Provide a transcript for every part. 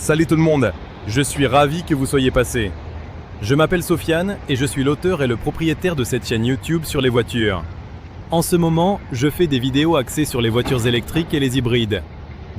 Salut tout le monde, je suis ravi que vous soyez passé. Je m'appelle Sofiane et je suis l'auteur et le propriétaire de cette chaîne YouTube sur les voitures. En ce moment, je fais des vidéos axées sur les voitures électriques et les hybrides.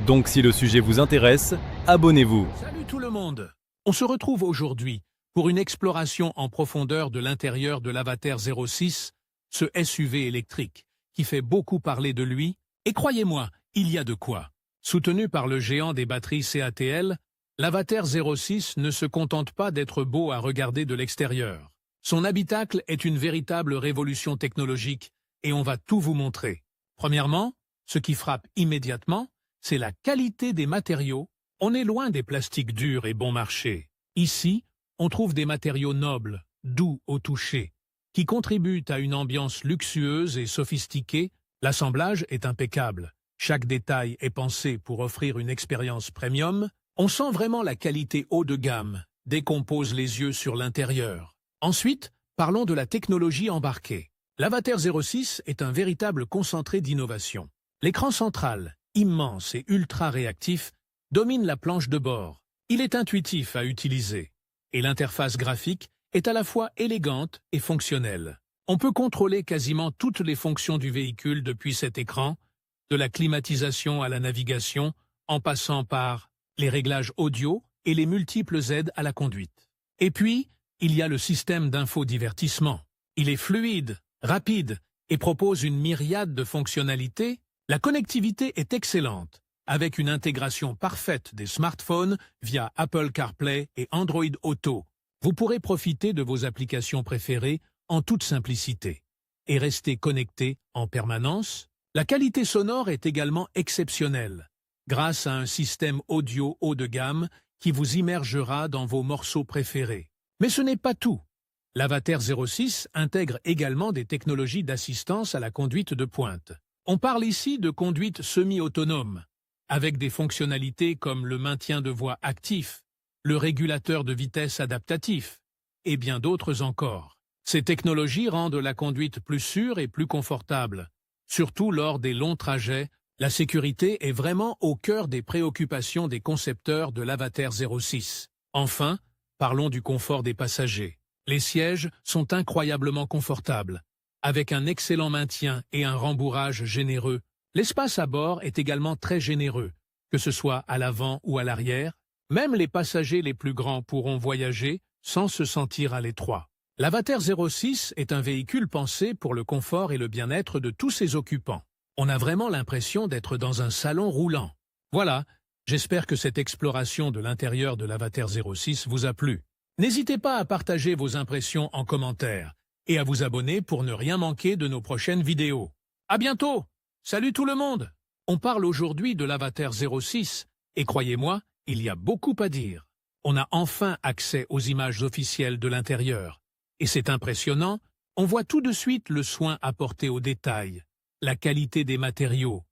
Donc si le sujet vous intéresse, abonnez-vous. Salut tout le monde. On se retrouve aujourd'hui pour une exploration en profondeur de l'intérieur de l'Avatar 06, ce SUV électrique qui fait beaucoup parler de lui, et croyez-moi, il y a de quoi. Soutenu par le géant des batteries CATL, l'Avatar 06 ne se contente pas d'être beau à regarder de l'extérieur. Son habitacle est une véritable révolution technologique et on va tout vous montrer. Premièrement, ce qui frappe immédiatement, c'est la qualité des matériaux. On est loin des plastiques durs et bon marché. Ici, on trouve des matériaux nobles, doux au toucher, qui contribuent à une ambiance luxueuse et sophistiquée. L'assemblage est impeccable. Chaque détail est pensé pour offrir une expérience premium. On sent vraiment la qualité haut de gamme dès qu'on pose les yeux sur l'intérieur. Ensuite, parlons de la technologie embarquée. L'Avatar 06 est un véritable concentré d'innovation. L'écran central, immense et ultra réactif, domine la planche de bord. Il est intuitif à utiliser. Et l'interface graphique est à la fois élégante et fonctionnelle. On peut contrôler quasiment toutes les fonctions du véhicule depuis cet écran, de la climatisation à la navigation, en passant par les réglages audio et les multiples aides à la conduite. Et puis, il y a le système d'infodivertissement. Il est fluide, rapide et propose une myriade de fonctionnalités. La connectivité est excellente, avec une intégration parfaite des smartphones via Apple CarPlay et Android Auto. Vous pourrez profiter de vos applications préférées en toute simplicité et rester connecté en permanence. La qualité sonore est également exceptionnelle, grâce à un système audio haut de gamme qui vous immergera dans vos morceaux préférés. Mais ce n'est pas tout. L'Avatar 06 intègre également des technologies d'assistance à la conduite de pointe. On parle ici de conduite semi-autonome, avec des fonctionnalités comme le maintien de voie actif, le régulateur de vitesse adaptatif, et bien d'autres encore. Ces technologies rendent la conduite plus sûre et plus confortable. Surtout lors des longs trajets, la sécurité est vraiment au cœur des préoccupations des concepteurs de l'Avatar 06. Enfin, parlons du confort des passagers. Les sièges sont incroyablement confortables. Avec un excellent maintien et un rembourrage généreux, l'espace à bord est également très généreux, que ce soit à l'avant ou à l'arrière. Même les passagers les plus grands pourront voyager sans se sentir à l'étroit. L'Avatar 06 est un véhicule pensé pour le confort et le bien-être de tous ses occupants. On a vraiment l'impression d'être dans un salon roulant. Voilà, j'espère que cette exploration de l'intérieur de l'Avatar 06 vous a plu. N'hésitez pas à partager vos impressions en commentaire et à vous abonner pour ne rien manquer de nos prochaines vidéos. À bientôt! Salut tout le monde! On parle aujourd'hui de l'Avatar 06 et croyez-moi, il y a beaucoup à dire. On a enfin accès aux images officielles de l'intérieur. Et c'est impressionnant, on voit tout de suite le soin apporté aux détails, la qualité des matériaux.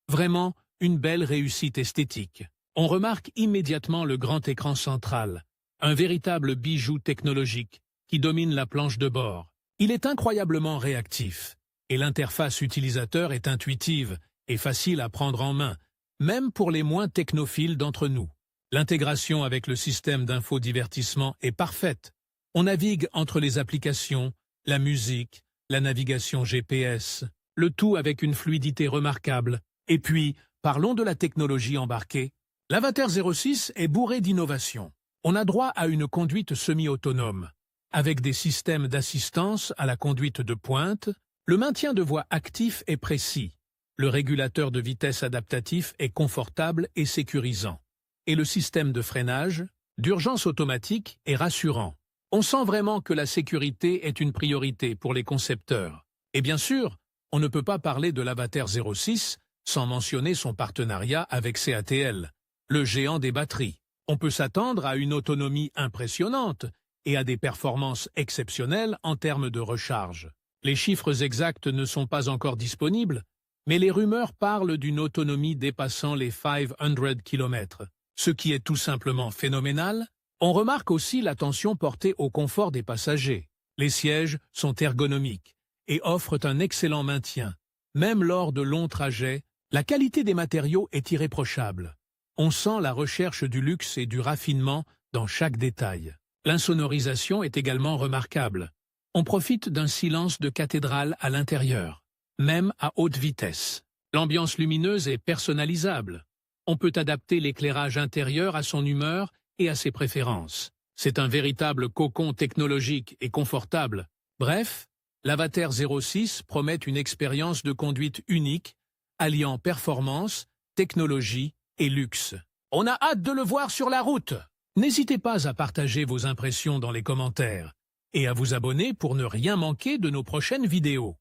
Vraiment, une belle réussite esthétique. On remarque immédiatement le grand écran central, un véritable bijou technologique qui domine la planche de bord. Il est incroyablement réactif, et l'interface utilisateur est intuitive et facile à prendre en main, même pour les moins technophiles d'entre nous. L'intégration avec le système d'infodivertissement est parfaite. On navigue entre les applications, la musique, la navigation GPS, le tout avec une fluidité remarquable. Et puis, parlons de la technologie embarquée. L'Avatar 06 est bourré d'innovations. On a droit à une conduite semi-autonome, avec des systèmes d'assistance à la conduite de pointe. Le maintien de voie actif est précis. Le régulateur de vitesse adaptatif est confortable et sécurisant. Et le système de freinage, d'urgence automatique, est rassurant. On sent vraiment que la sécurité est une priorité pour les concepteurs. Et bien sûr, on ne peut pas parler de l'Avatar 06 sans mentionner son partenariat avec CATL, le géant des batteries. On peut s'attendre à une autonomie impressionnante et à des performances exceptionnelles en termes de recharge. Les chiffres exacts ne sont pas encore disponibles, mais les rumeurs parlent d'une autonomie dépassant les 500 km, ce qui est tout simplement phénoménal. On remarque aussi l'attention portée au confort des passagers. Les sièges sont ergonomiques et offrent un excellent maintien. Même lors de longs trajets, la qualité des matériaux est irréprochable. On sent la recherche du luxe et du raffinement dans chaque détail. L'insonorisation est également remarquable. On profite d'un silence de cathédrale à l'intérieur, même à haute vitesse. L'ambiance lumineuse est personnalisable. On peut adapter l'éclairage intérieur à son humeur et à ses préférences. C'est un véritable cocon technologique et confortable. Bref, l'Avatar 06 promet une expérience de conduite unique, alliant performance, technologie et luxe. On a hâte de le voir sur la route. N'hésitez pas à partager vos impressions dans les commentaires et à vous abonner pour ne rien manquer de nos prochaines vidéos.